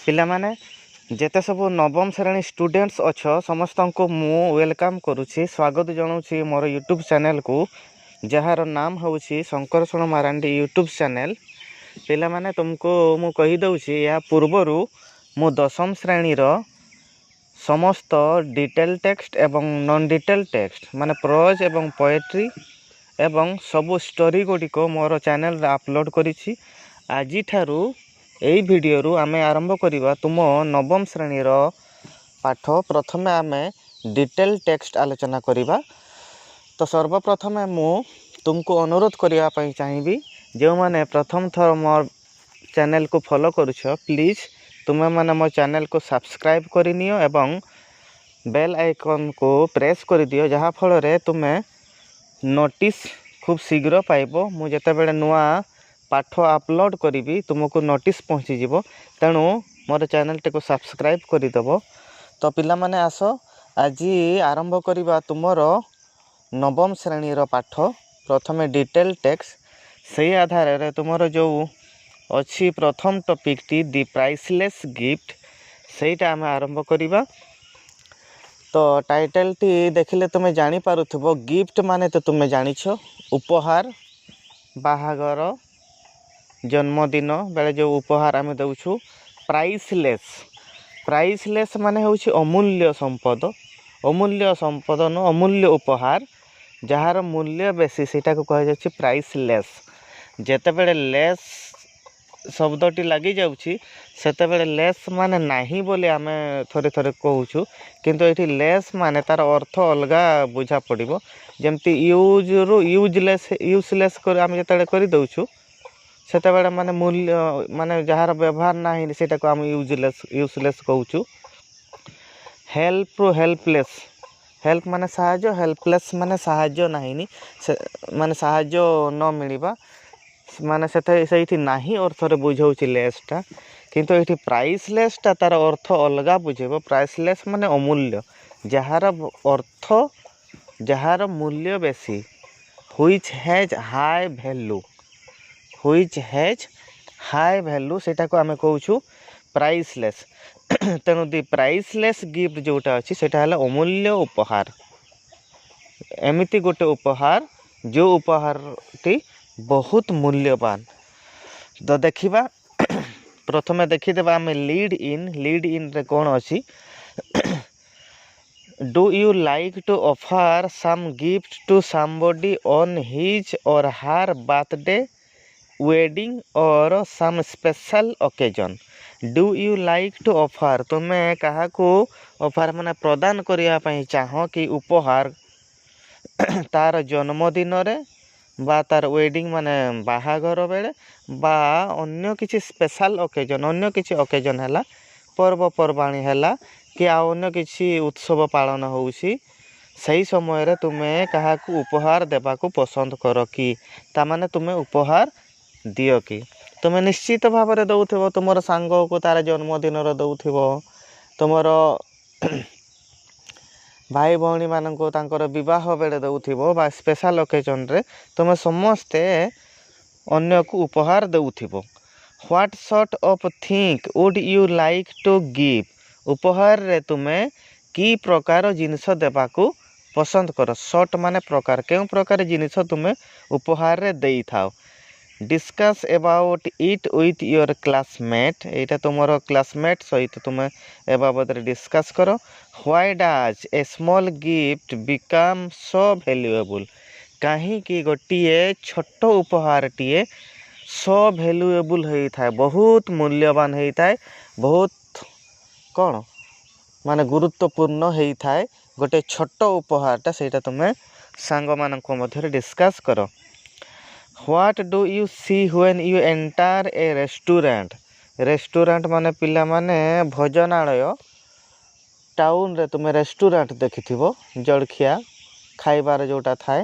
पिला माने जेते सब नवम श्रेणी स्टूडेंट्स अच्छ समस्त को मु वेलकम करुछि स्वागत जनाऊँगी मोर यूट्यूब चैनल को जार नाम हूँ शंकरषण मारांडी यूट्यूब चैनल। पिला माने तुमको मु कही दउछि या पूर्वर मु दशम श्रेणी समस्त डिटेल टेक्स्ट एवं नॉन डिटेल टेक्स्ट माने प्रोज एवं पोएट्री एवं सबु स्टोरी गुड़िक मोर चैनल रे अपलोड करिछि। आज ठारू एई वीडियो रु आमे आरंभ करिबा तुम नवम श्रेणी पाठ। प्रथमे आमे डिटेल टेक्स्ट आलोचना करिबा। तो सर्वप्रथम मु तुमको अनुरोध करिया पई चाहिबी जो माने प्रथम थर मोर चैनल को फॉलो करुछ प्लीज तुमे माने मो चैनल को सब्सक्राइब करिनियो एवं बेल आइकन को प्रेस कर दियो जहा फल रे तुमे नोटिस खूब शीघ्र पाइबो। मु जेते बेले नुआ पाठ अपलोड करी तुमको नोटिस पहुँची जीवो तेणु मोर चैनल टे को सब्सक्राइब करदेव। तो पिला माने आस आज आरंभ करिबा तुमर नवम श्रेणी पाठ। प्रथमे डिटेल टेक्स्ट से आधार रे तुमर जो अच्छी प्रथम टॉपिक टी दी प्राइसलेस गिफ्ट सेटा आम आरंभ करिबा। तो टाइटल टी देखिले तुमे जानी पारुथबो गिफ्ट माने तो तुमे जानिछ उपहार बाहागर जन्मदिन बेले जो उपहार आम दउछु। प्राइसलेस प्राइसलेस माने होछि अमूल्य संपद न अमूल्य उपहार जार मूल्य बेसी सेटा को कह जाछि प्राइसलेस। जेते बेले लेस शब्दटी लगी जाउछि सेते बेले लेस माने नाही बोले आमे थोरे थोरे कहूछु किंतु एठी लेस माने तार अर्थ अलगा बुझा पड़िबो। जेमति यूज रु यूजलेस कर आमे जेते करि दउछु सेते बेले माने मूल्य माने जहार व्यवहार नाही सेटा को आम यूजलेस कहूछु। हेल्प रु हेल्पलेस हेल्प माने साहाय्य हेल्पलेस माने साहाय्य नाही माने साहाय्य न मिलिबा माने सेठी नाही अर्थ रे बुझाउछि लेसटा किंतु एठी प्राइसलेस टा तार अर्थ अलगा बुझेबो। प्राइसलेस माने अमूल्य जहार अर्थ जहार मूल्य बेसी व्हिच हैज हाई वैल्यू सेटा को आमे कहूछु प्राइसलेस। तेणु दी प्राइसलेस गिफ्ट जोटा अच्छी सेटा हला अमूल्य उपहार। एमिति गोटे उपहार जो उपहार टी बहुत मूल्यवान। तो देखिबा प्रथमे देखिदेबा आमे लीड इन रे कोन अछि do you like to offer some gift to somebody on his और हर बर्थडे वेडिंग और some special occasion. Do you like to offer तुम्हें कहा को ऑफर माने प्रदान करिया पई चाहो कि उपहार तार जन्मदिन रे बा तार वेडिंग माने बाहागर बेले बा अन्य किछि स्पेशल ओकेजन अन्य किछि ओकेजन हैला पर्वपर्वाणी हैला कि अन्य किछि उत्सव पालन होउसी सही समय रे तुम्हें कहा को उपहार देबा को पसंद करो कि ता माने तुम्हें उपहार दियो कि तुम निश्चित भाव में दौथो तुम सांग को तार जन्मदिन दौथो तुमर भाई भौणी मान बह बेले दौथो बा स्पेशल ओकेजन रे तुम समस्ते अन्य को उपहार दौथो। What sort of thing would you like to give उपहार रे तुम्हें की प्रकार जिनिस देबा को पसंद कर। सॉर्ट माने प्रकार केउ प्रकार जिनिस तुम्हें उपहार रे देई थाओ। Discuss about it with your classmate एटा तुमर क्लासमेट सहित तुम ए बाबद डिस्कस करो। Why does a small gift become so valuable कहीं कि गोटे छोट उपहार टीए सो वैल्यूएबल होता है बहुत मूल्यवान होता है बहुत कौन माने गुरुत्वपूर्ण होता है गोटे छोट उपहारटा सेटा तुम्हें सांग मानक मध्य डिस्कस करो। What do you see when you enter a restaurant restaurant माने पिला माने भोजनालय टाउन रे तुम रेस्टोरेंट देखिथिबो जलखिया खाइबार जोटा थाए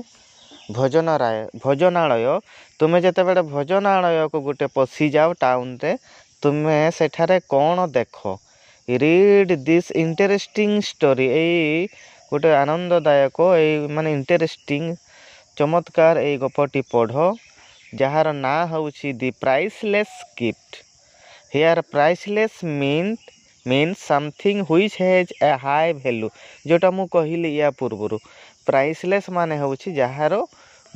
भोजनालय तुम जेते बेले भोजनालय को गोटे पसी जाओ टाउन रे तुम सेठारे कौन देख रीड दिस इंटरेस्टिंग स्टोरी ए गोटे आनंददायक ए माने इंटरेस्टिंग चमत्कार ए गपटी पढ़ जार ना हूँ the priceless gift here priceless means something which has a high value जोटा मु कहली या पूर्व प्राइसलेस माने होछि जहार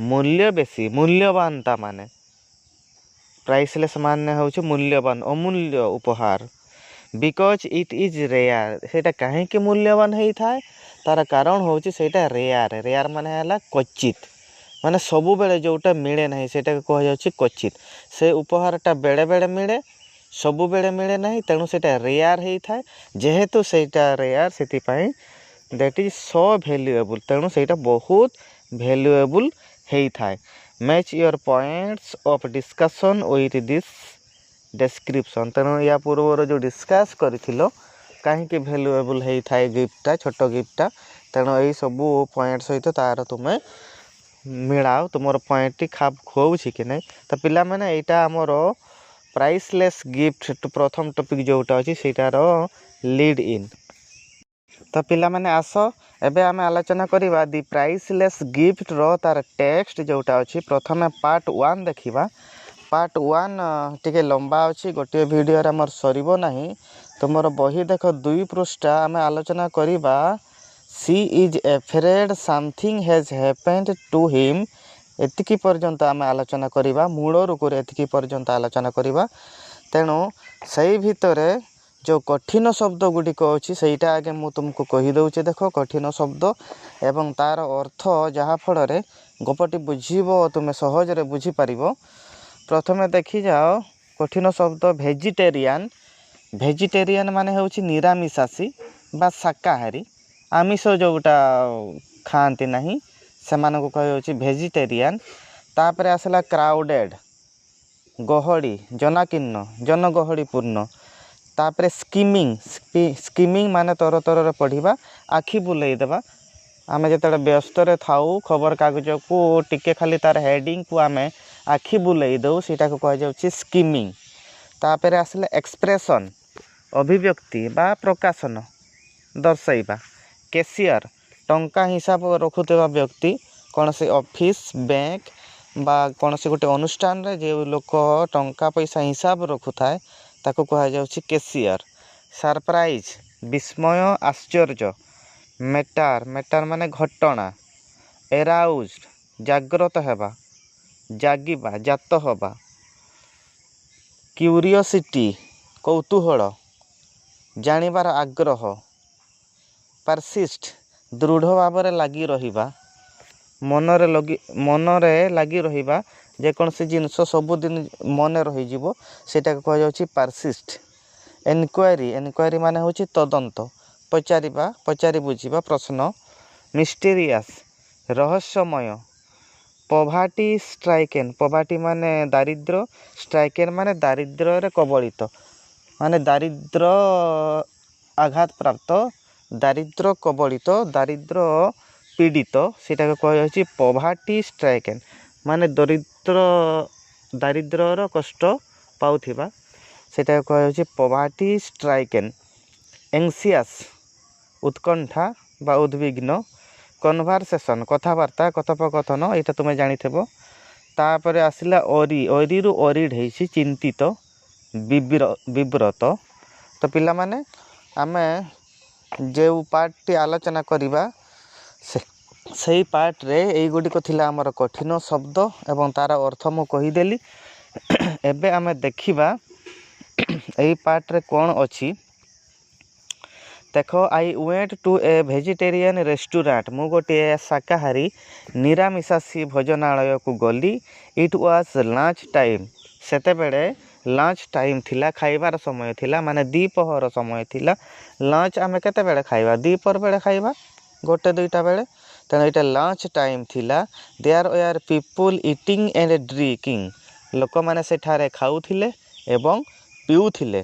मूल्य बेसी मूल्यवान ता माने प्राइसलेस माने होछि मूल्यवान अमूल्य उपहार बिकॉज इट इज रेयर सेटा काहे के मूल्यवान हेई थाए तार कारण होछि सेटा रेयर माने हला क्वचित माने सबु बेले जोटा मिले नहीं सेटा कह जाउछि क्वचित से उपहारटा बेले बेले मिले सबु बेले मिले नहीं तेणु सेटा रेयर हेई थाए जेहेतु सेटा रेयर सेति पई दैट इज सो वैल्यूएबल तेणु सेटा बहुत वैल्यूएबल हेई थाए match your points of discussion with this description तेणु या पूर्वर जो डिस्कस करथिलो कहीं वैल्यूएबल हेई थाए गिफ्टटा छोट गिफ्टटा तेणु यही सबू पॉइंट सहित तार तुमे मिलाओ तुमर पॉइंट टी खाप खोउछि कि नहीं तो पिला माने एटा हमर प्राइसलेस गिफ्ट प्रथम टॉपिक जोटा अछि सेटार लीड इन तो पिला माने आस एबे आम आलोचना करिबा दि प्राइसलेस गिफ्ट रो तार टेक्स्ट जोटा अछि प्रथमे पार्ट 1 देखिबा पार्ट 1 टिके लंबा अछि गोटे वीडियो रे हमर सरीबो नाही तुमर बही देख 2 पृष्ठा आम आलोचना करिबा she is afraid something has happened to him एतिकी पर्यंत आम आलोचना करिबा मूल रूप एतिकी पर्यंत आलोचना करिबा तेणु सही भितरे जो कठिन शब्द गुड़िक अच्छी सहीटा आगे मु तुमको कही दउचे देख कठिन शब्द एवं तार अर्थ जहाँ फल गपटी बुझीब तुमे सहजरे बुझी पारिबो प्रथमे देखी जाओ कठिन शब्द भेजिटेरियन माने होछि निरामिषासी बा शाकाहारी आमिष जोटा खाती नहीं से कही भेजिटेरियन तापर आसला क्राउडेड गहड़ी जनाकीर्ण जनगहड़ी पूर्ण तापर स्कीमिंग माने तर तर पढ़िबा आखि बुलाई देबा आमे जतले व्यस्त रे थाउ खबर कागज को टिके खाली तार हेडिंग को आमे आखि बुलाई दउ सेटा को कह जाउछि स्कीमिंग तापर आसले एक्सप्रेशन अभिव्यक्ति बा प्रकाशन दर्शाइबा कैशियर टंका हिसाब रखुतेबा व्यक्ति कौन से ऑफिस बैंक बा कौन से गोटे अनुष्ठान रे जे लोक टंका पैसा हिसाब रखुथाए ताको कहा जाउछि कैशियर सरप्राइज विस्मय आश्चर्य मैटर माने घटना एराउज्ड जागृत हेबा जागिबा जात हबा क्यूरियोसिटी कौतूहल जानिबार आग्रह परसिस्ट दृढ़ भाव लगी रहिबा मनरे लगी रहिबा जेकोसी जिनस सबुदिन मन रही सेटा कह जाउछि परसिस्ट एनक्वायरी माने होछि तदंत पचारि बुझिबा प्रश्न मिस्टीरियस रहस्यमय पॉवर्टी माने दारिद्र स्ट्राइकेन माने दारिद्र रे कबलित माने दारिद्र आघात प्राप्त दारिद्र कबलित दारिद्र पीड़ित सेटा कह जाउछि पॉवर्टी स्ट्राइकेन माने दारिद्र कष्ट पाउथिबा सेटा कह जाउछि पॉवर्टी स्ट्राइकेन एंग्सियस उत्कंठा बा उद्विग्न कन्वर्सेशन कथावार्ता कथोपकथन एटा तुमे जानिथेबो तापर आसिला ओरी रु ओरिड हेछि चिंतित विव्रत तो पिला माने आमे जे पार्ट टी आलोचना करिबा सही पार्ट रे एई गुडी को थिला हमर कठिन शब्द एवं तार अर्थ मु कहिदेली एबे आमे देखिबा एई पार्ट रे कोन अछि देखो I went to a vegetarian restaurant मु गोटे शाकाहारी निरामिषासी भोजनालय को गली इट वाज लंच टाइम सेते बेले लंच टाइम थिला खाइबार समय थिला माने दीपहर समय थिला लंच आमे केते बेले खाइबा दीपहर बेले खाइबा गोटे दुईटा बेले तेणु ये लंच टाइम थिला there were people eating and drinking लोक मैंने सेठारे खाउथिले एवं पिउथिले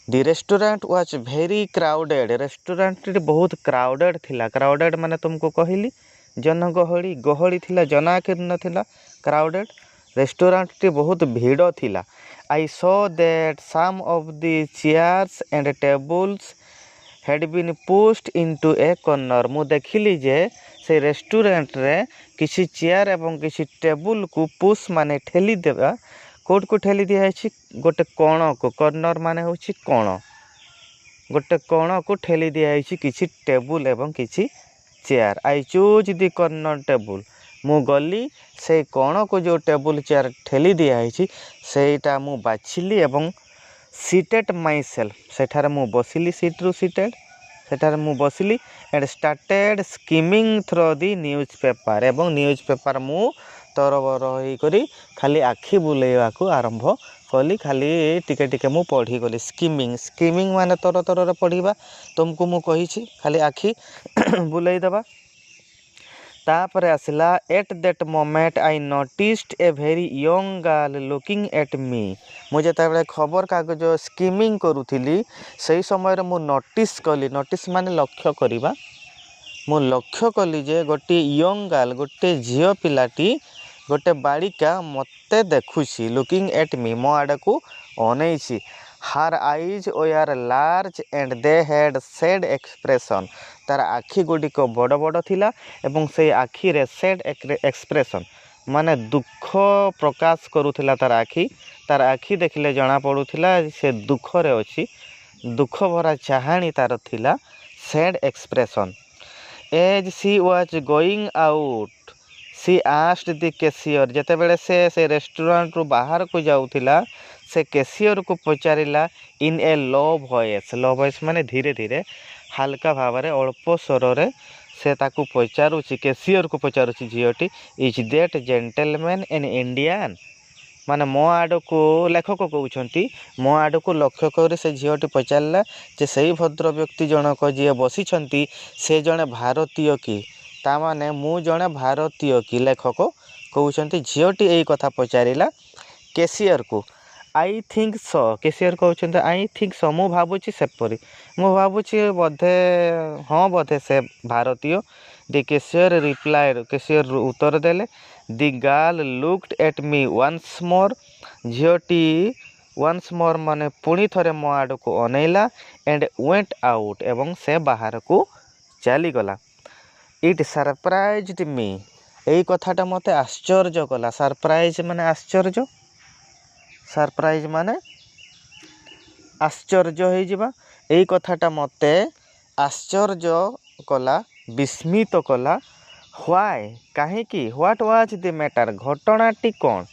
the restaurant was very crowded restaurant बहुत क्राउडेड थिला क्राउडेड माने तुमको कहली जनगहली गहली थिला जनाकीर्ण थिला क्राउडेड रेस्टोरेंट टी बहुत भीड़ थिला I saw that some of the chairs and tables had been pushed into a corner मु देखिली जे से रेस्टोरेंट रे किसी चेयर एवं किसी टेबुल को पुश माने ठेली देवा कोट को ठेली दिखाई गोटे कोण को कर्नर माने होची कोण गोटे कोण को ठेली दिखाई किसी टेबुल एवं किसी chair. I choose the corner table मु गली से कोण को जो टेबुल चेयर ठेली दिखाई सेटा मु बाछिली एवं सीटेड माई सेल्फ सेठारे मु बसिली सीट्रु सीटेड सेठारे मु बसिली and started skimming through the news paper एवं न्यूज पेपर मु तरबर होकर खाली आखि बुलेवा को आरंभ कली खाली टिके टिके मु पढ़ी गली स्किमिंग स्किमिंग माने तर तर पढ़ा तुमको मु कही खाली आखि बुलाई देवा। तापर आसला at that moment I noticed A very young girl looking at me मुझे खबर कागज स्किमिंग करूली से समय मु नोटिस कली नोटिस माने लक्ष्य करवा मु लक्ष्य कली जे गोटे यंग गर्ल गोटे झील पिलाटी गोटे बालिका मते देखुची लुकिंग एट मी मो आड़ को अनैछि। Her eyes were large and they had sad expression तार आखि गुड़िक बड़ बड़ थिला एवं से आखि रे सैड एक्सप्रेशन माने दुख प्रकाश करुथिला तार आखि देखिले जना पड़ुथिला से दुख रे अछि दुख भरा चाहाणी तार थिला sad expression. As she was going out she asked the cashier जेते बेले से रेस्टोरेंट रु बाहर को जाउथिला से कैशियर को पचारिला इन ए लो वॉइस माने धीरे धीरे हल्का भाव में अल्प स्वर रे से ताकू पचारुची कैशियर को पचारुची झीटी is that gentleman an Indian माने मो आड़ को लेखक कहते मो आड़ को लक्ष्य कर से झीटी पचारा जे सही भद्र व्यक्ति जनक जी बसी से जड़े भारतीय कि ताने मु जड़े भारतीय कि लेखक कहते झीटी यही कथा पचारा कैशियर को। आई थिंक सो कैशियर कहते आई थिंक सो मु भावुची सेपरी मु भावुची बोधे हाँ बोधे से भारतीय। द कैशियर रिप्लाइड कैशियर उत्तर देले the girl looked at me once more झीटी वन्स मोर माने पुणी थरे मो आड़ को अनैला एंड वेंट आउट एवं से बाहर को चलीगला। इट सरप्राइज्ड मी यही कथाटा मते आश्चर्य कला सरप्राइज माने आश्चर्य सरप्राइज माने आश्चर्य हो जावा यही कथाटा मते आश्चर्य कला विस्मित कला। व्हाई कहीं व्हाट वाज द मैटर घटनाटी कौन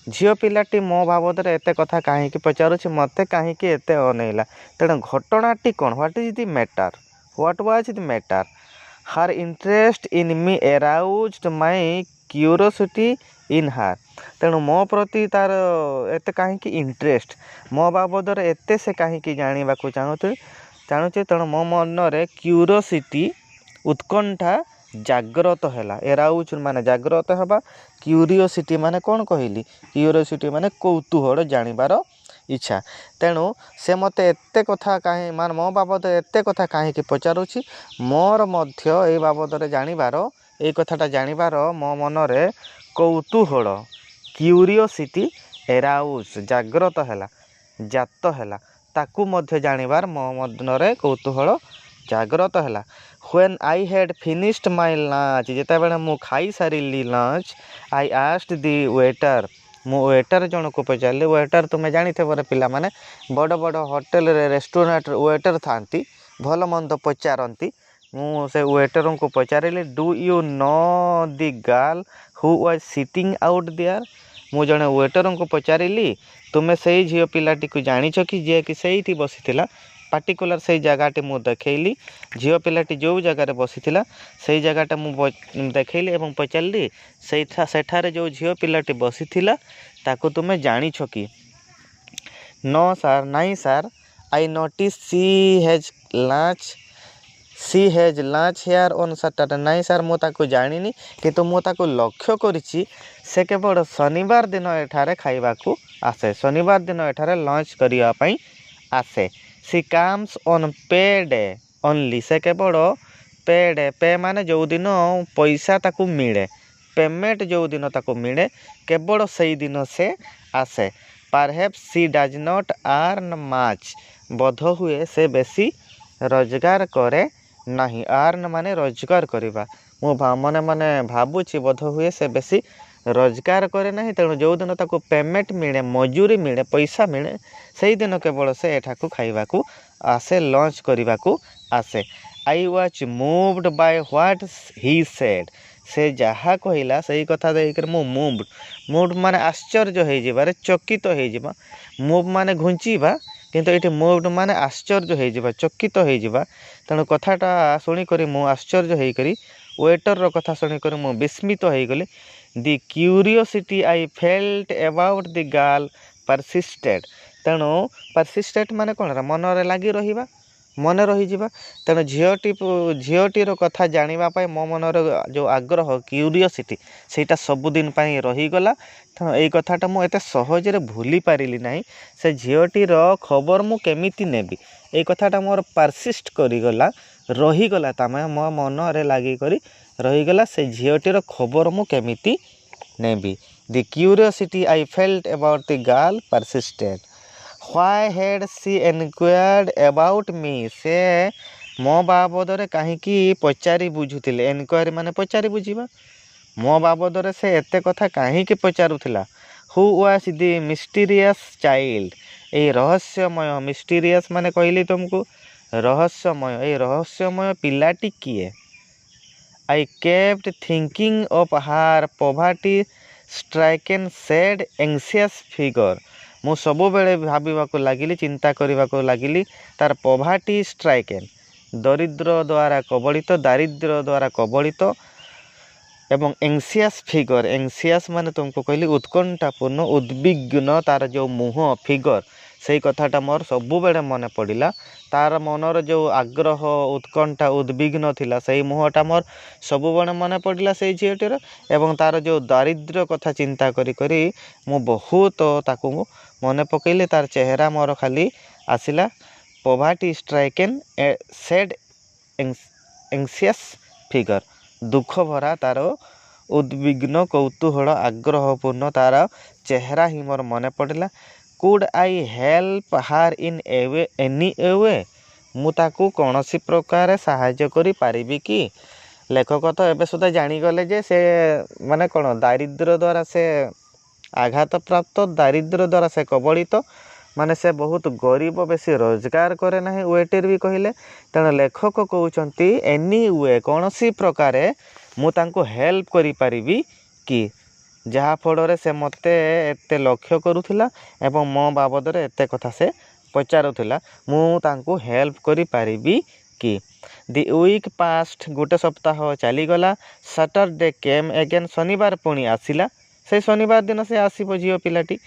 झील पिलाटी मो बाबद एत कथा कहीं पचारुछि मते कहीं एत अनैला तेणु घटनाटी कौन what is the matter what was the matter. Her interest in me aroused my curiosity in her तेणु मो प्रति तार एत कहीं इंटरेस्ट मो बाबद एत से कहीं जानवा चाहूचे तेणु मो मन रे क्यूरोसिटी उत्कंठा जाग्रत है एराउज माने जाग्रत हवा क्यूरियोसिटी माने कौन कहली क्यूरियोसिटी माने कौतूहल जानिबार इच्छा तेणु से मत एत कथा कहीं मान मो बाबद एत कथा कहीं पचारुछि मोर मध्य ए बाबद जानिबार ए कथाटा जानिबार मो मन रे कौतूहल क्यूरियोसिटी एराउज जाग्रत है जात है ताकू मध्य जानिबार मो मन रे कौतूहल जाग्रत है। When I had finished my lunch जिते बड़े मु खाई सारी lunch I asked the waiter मु वेटर जन को पचारि वेटर तुम्हें जानी थे पिला माने बड़ बड़ होटेल रेस्टोरेंट वेटर थांती भल मंद पचारती मु से वेटर को पचारि do you know the girl who was sitting out there मु जने वेटर को पचारि तुम्हें से झील पिलाटी को जानिछ कि जे कि सही बसी पार्टिकुलर से जगहटे मु देखली झील पिलाटी जो जगार बसी से जगहटा मु देखली एवं पचारि सेठारे जो झील पिलाटी बसी ताको तुम्हें जानिछ कि नो सर नाई sir I notice she has lunch here on Saturday नाई सर मु ताको जानिनी किंतु मु ताको लक्ष्य करिछि से केवल शनिवार दिन एठारे खाइबा को आसे शनिवार दिन एठारे लंच करिया पई आसे। सी कम्स ऑन पे डे ओनली से केवल पे डे पे माने जो दिन पैसा ताकू मिले पेमेंट जो दिन ताकू मिले केवल से दिन से आसे। Perhaps she does not earn much बोध हुए से बेसी रोजगार करे नहीं अर्न माने रोजगार करवा मु मने मने भावुची बोध हुए से बेसी रोजगार करे ना तेणु जो दिन ताको पेमेंट मिले मजूरी मिले पैसा मिले से दिन केवल से एठाकू खाइबा को आसे लंच करने को आसे। I was moved by what he said से जहाँ कहला से कथा देकर मु मूव्ड माने आश्चर्य हो जिबारे चकित हो जिबा मूव माने घुंचीबा किंतु ये मूव्ड माने आश्चर्य हो जिबा चकित हो जिबा तेणु कथाटा शुणी करी मु आश्चर्य हो करी वेटर रो कथा शुणी करी मु विस्मित हो गली। The curiosity I felt about the girl persisted तेणु परसिस्टेड माने कौन मनरे लगी रहिबा मन रहीजा तेणु झीटीर कथा जानापी मो मनर जो आग्रह क्यूरियोसिटी सेटा सबुदिन रहीगला। तेणु यही कथाटा मुझे सहजरे भूली पारिली ना से झीटीर खबर मु केमिति नेबी ये कथाटा मोर परसिस्ट करीगला रहीगला तमें मो मनरे लगिक रहीगला से झीटीर खबर मु केमिति नेबी। The curiosity I felt about the girl persisted why had she enquired about me से मो बाबदरे कहीं पचारि बुझुले एनक्वायरी माने पचारि बुझा मो बाबदरे से एते कथा कहीं पचारुला। Who was the mysterious child ये रहस्यमय मिस्टीरियस माने कहली तुमको रहस्यमय ये रहस्यमय पिलाटी किए। आई केप्ट थिंकिंग ऑफ हार poverty stricken sad anxious figure मु सबु बेले भाविबाको लागिली चिंता करने लगिली तार पॉवर्टी स्ट्राइकन दरिद्र द्वारा कबलित दारिद्र्य द्वारा कबलित एवं एंग्जियस फिगर एंग्जियस माने तुमको कहली उत्कंठापूर्ण उद्विग्न तार जो मुह फिगर से कथाटा मोर सबु बेले मन पड़ा तार मनर जो आग्रह उत्कंठा उद्विग्न थिला से मुहटा मोर सबु बेले मन पड़ा से झीटीर एवं तार जो दारिद्र्य कथा चिंता करी मु बहुत ताकू मन पकईली तार चेहरा मोर खाली आसिला poverty stricken sad anxious figure दुख भरा तार उद्विग्न कौतूहल आग्रहपूर्ण तार चेहरा ही मोर मन पड़ा। कुड आई हेल्प हार इन एनी वे मुझे कौन सी प्रकार साहाय्य करि पारिबी कि लेखक तो एबे सुधा जानीगले जे से माने कौन दारिद्र्य द्वारा से आघात प्राप्त दारिद्र्य द्वारा से कबलित माने से बहुत गरीब बेसी रोजगार करे ना वेटर भी कहले तेणु लेखक कहते एनी वे कौन सी प्रकार मुझे हेल्प करि पारिबी कि जहाँ फल से मते एते लक्ष्य करुला एवं मो बाबद एते कथा से पचारुला मुझे हेल्प करि पारिबी कि। दी वीक पास्ट गोटे सप्ताह चलीगला सैटरडे केम एगेन शनिवार पुणी आसिला से शनिवार दिन से आसो झील पिलाटी।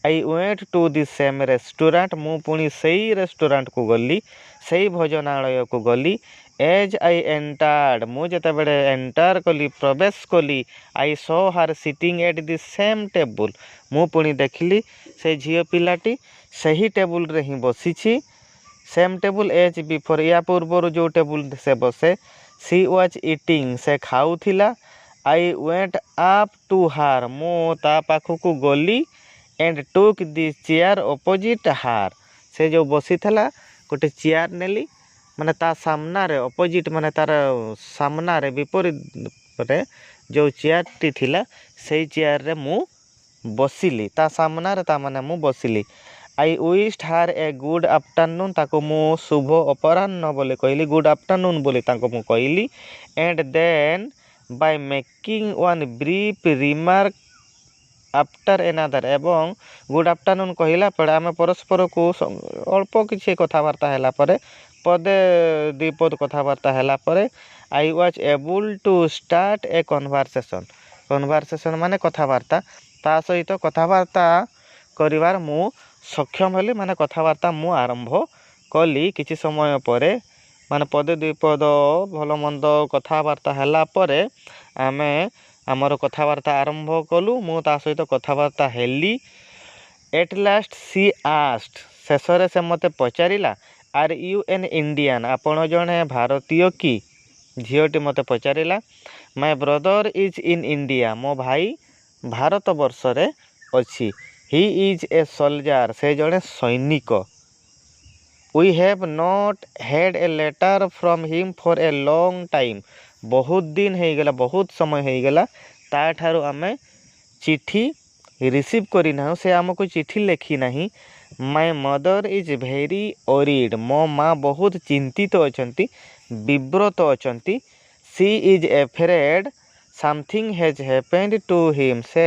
I went to the same restaurant मु पुणी से रेस्टोरेंट को गली से भोजनालय को गली। एज आई एंटर्ड मु जेते बेले एंटर कली प्रवेश कली आई सो हार sitting at the same table मु पुणी देखली से झील पिलाटी सही टेबुल रे ही बसी सेम टेबुल एज बिफोर या पूर्वर जो टेबुल से बसे सी वाज इटिंग से खाऊथिला। I went up to her मु ता पाखकू गली and took the chair opposite her से जो बसी थला गोटे चेयर नेली माने ता सामना रे अपोजिट माने तार सामना रे विपरीत रे जो चेयर टी थिला से चेयर रे मु बसिली ता सामना रे ता माने मु बसिली। आई विश्ड हार ए गुड आफ्टरनून ताको मु शुभ अपराह्न बोले कहली गुड आफ्टरनून बोले ताको मु कहली and then by making one brief remark after another एवं गुड आफ्टरनून कहला पड़े आम परस्पर को अल्प किसी कथबार्ता है पदे दी पद कथबार्ता है I was able to start a conversation माने कथबार्ता ता सहित कथबार्ता करिवार मु सक्षम हेली माने कथबार्ता मु आरंभ कली किछि समय परे माने पदे दी पद भल मंद कथबार्ता है परे आमे आमर कथबार्ता आरंभ कलु मु ता सहित कथबार्ता हेली। एट लास्ट सी आस्ट शेषरे से मते पचारिला आर यू एन इंडियन आपण जणे भारतीय कि झीटी मते पचारिला। My brother is in India मो भाई भारत वर्ष रे अछि। ही इज ए सोल्जर से जणे सैनिक। We have not had a letter from him for a long time बहुत दिन हो गला बहुत समय हो गला ता ठारू आमे चिठी रिसीव करना से आमको चिठी लिखी ना my mother is very worried मो माँ बहुत चिंतित अच्छा विव्रत अच्छा she is afraid something has happened to him से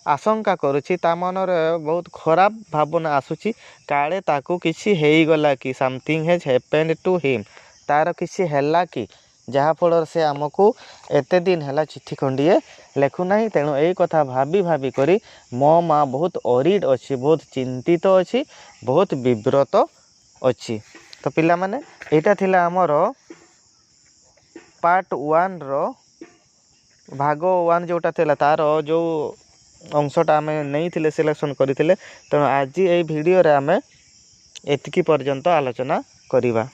आशंका करुच्ची ता मनर बहुत खराब भावना आसूची काले ताकू किसी हेगला कि something has happened to him तार किसी हैला कि जहाँफल से आमको एते दिन है चिट्ठी खंडिए लेखुना तेणु यही कथा भाभी भाभी करी मो माँ बहुत ओरिड अच्छी बहुत चिंतित अच्छी बहुत विव्रत अच्छी। तो पिला माने एटा थिला आमर पार्ट 1 रो भाग 1 जोटा थिला तार जो अंशटा आम नहीं सिलेक्शन करते तेणु आज ये वीडियो रे आम एतिकी पर्यंत आलोचना करिबा।